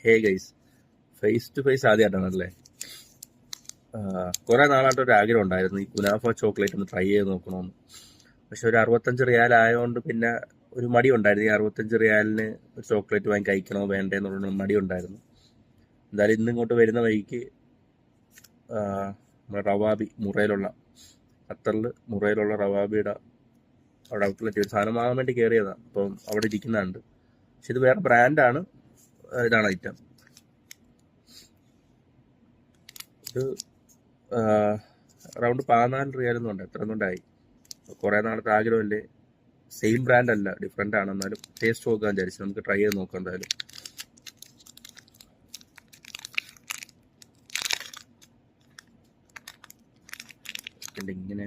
Hey guys, face to face ആദ്യമായിട്ടാണല്ലേ. കുറെ നാളായിട്ട് ഒരു ആഗ്രഹം ഉണ്ടായിരുന്നു ഈ കുനാഫ ചോക്ലേറ്റ് ഒന്ന് ട്രൈ ചെയ്ത് നോക്കണമെന്ന്. പക്ഷെ ഒരു 65 റിയാൽ ആയതുകൊണ്ട് പിന്നെ ഒരു മടി ഉണ്ടായിരുന്നു. ഈ 65 റിയാലിന് ഒരു ചോക്ലേറ്റ് വാങ്ങി കഴിക്കണോ വേണ്ടേ എന്നുള്ള മടി ഉണ്ടായിരുന്നു. എന്തായാലും ഇന്നിങ്ങോട്ട് വരുന്ന വഴിക്ക് നമ്മുടെ റവാബി മുറയിലുള്ള ഖത്തറിൽ മുറയിലുള്ള റവാബിയുടെ അവിടെ ഔട്ട്ലെറ്റ് ഒരു സാധനം വാങ്ങാൻ വേണ്ടി കയറിയതാണ്. അപ്പം അവിടെ ഇരിക്കുന്നുണ്ട്. പക്ഷെ ഇത് വേറെ ബ്രാൻഡാണ്. ഇതാണ് ഐറ്റം. ഇത് അറൗണ്ട് 14 റിയാലെന്നുണ്ട്. എത്ര കൊണ്ടായി. കുറേ നാളത്തെ ആഗ്രഹമല്ലേ. സെയിം ബ്രാൻഡ് അല്ല, ഡിഫറെൻ്റ് ആണ്. എന്നാലും ടേസ്റ്റ് നോക്കാൻ വിചാരിച്ചു. നമുക്ക് ട്രൈ ചെയ്ത് നോക്കാം. എന്തായാലും ഇങ്ങനെ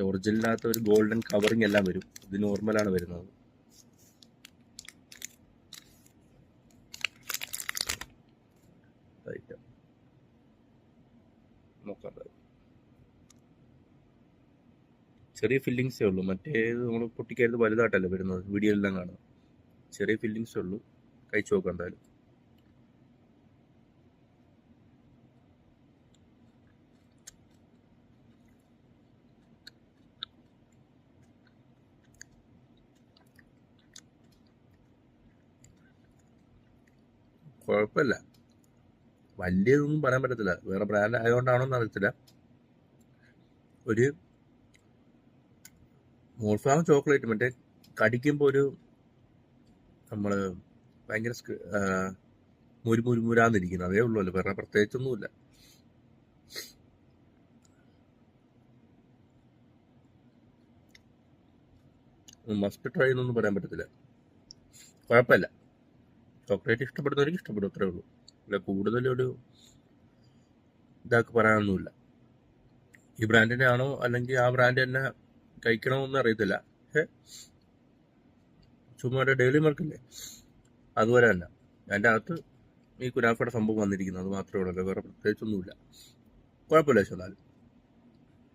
ഒറിജിനലിനകത്ത് ഒരു ഗോൾഡൻ കവറിങ് എല്ലാം വരും. ഇത് നോർമലാണ് വരുന്നത്. നോക്കാം. ചെറിയ ഫില്ലിങ്സേ ഉള്ളൂ. മറ്റേത് നമ്മൾ പൊട്ടിക്കരുത് വലുതായിട്ടല്ല വരുന്നത്. വീഡിയോയിലെല്ലാം കാണും. ചെറിയ ഫില്ലിങ്സേ ഉള്ളൂ. കഴിച്ചു നോക്കാം. എന്തായാലും കുഴപ്പമില്ല. വലിയതൊന്നും പറയാൻ പറ്റത്തില്ല. വേറെ ബ്രാൻഡ് ആയതുകൊണ്ടാണോ എന്ന് അറിയത്തില്ല. ഒരു മോൾഫാം ചോക്ലേറ്റ് മറ്റേ കടിക്കുമ്പോൾ ഒരു നമ്മൾ ഭയങ്കര മുരുമുരാന്നിരിക്കുന്നു. അതേ ഉള്ളൂ. വേറെ പ്രത്യേകിച്ചൊന്നുമില്ല. മസ്റ്റ് ട്രൈ എന്നൊന്നും പറയാൻ പറ്റത്തില്ല. കുഴപ്പമില്ല. ചോക്ലേറ്റ് ഇഷ്ടപ്പെടുന്നവർക്ക് ഇഷ്ടപ്പെടും, അത്രേ ഉള്ളൂ. അല്ല കൂടുതലൊരു ഇതാക്കി പറയാനൊന്നുമില്ല. ഈ ബ്രാൻഡിൻ്റെ ആണോ അല്ലെങ്കിൽ ആ ബ്രാൻഡ് തന്നെ കഴിക്കണമെന്ന് അറിയത്തില്ല. പക്ഷേ ചുമ്മാ ഡെയിലി മിൽക്കില്ലേ, അതുപോലെ തന്നെ അതിൻ്റെ അകത്ത് ഈ കുനാഫയുടെ സംഭവം വന്നിരിക്കുന്നത്. അത് മാത്രമേ ഉള്ളൂ. വേറെ പ്രത്യേകിച്ചൊന്നുമില്ല. കുഴപ്പമില്ല. പക്ഷെ എന്നാലും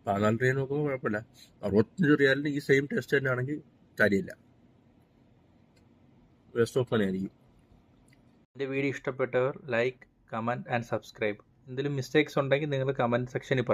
14 റിയാൽ നോക്കുമ്പോൾ കുഴപ്പമില്ല. 65 റിയാലിന് ഈ സെയിം ടേസ്റ്റ് തന്നെ ആണെങ്കിൽ കാര്യമില്ല. വേസ്റ്റ് ഓഫ് മണി ആയിരിക്കും. എൻ്റെ വീഡിയോ ഇഷ്ടപ്പെട്ടവർ ലൈക്ക്, കമൻറ്റ് ആൻഡ് സബ്സ്ക്രൈബ്. എന്തെങ്കിലും മിസ്റ്റേക്സ് ഉണ്ടെങ്കിൽ നിങ്ങൾ കമൻറ്റ് സെക്ഷനിൽ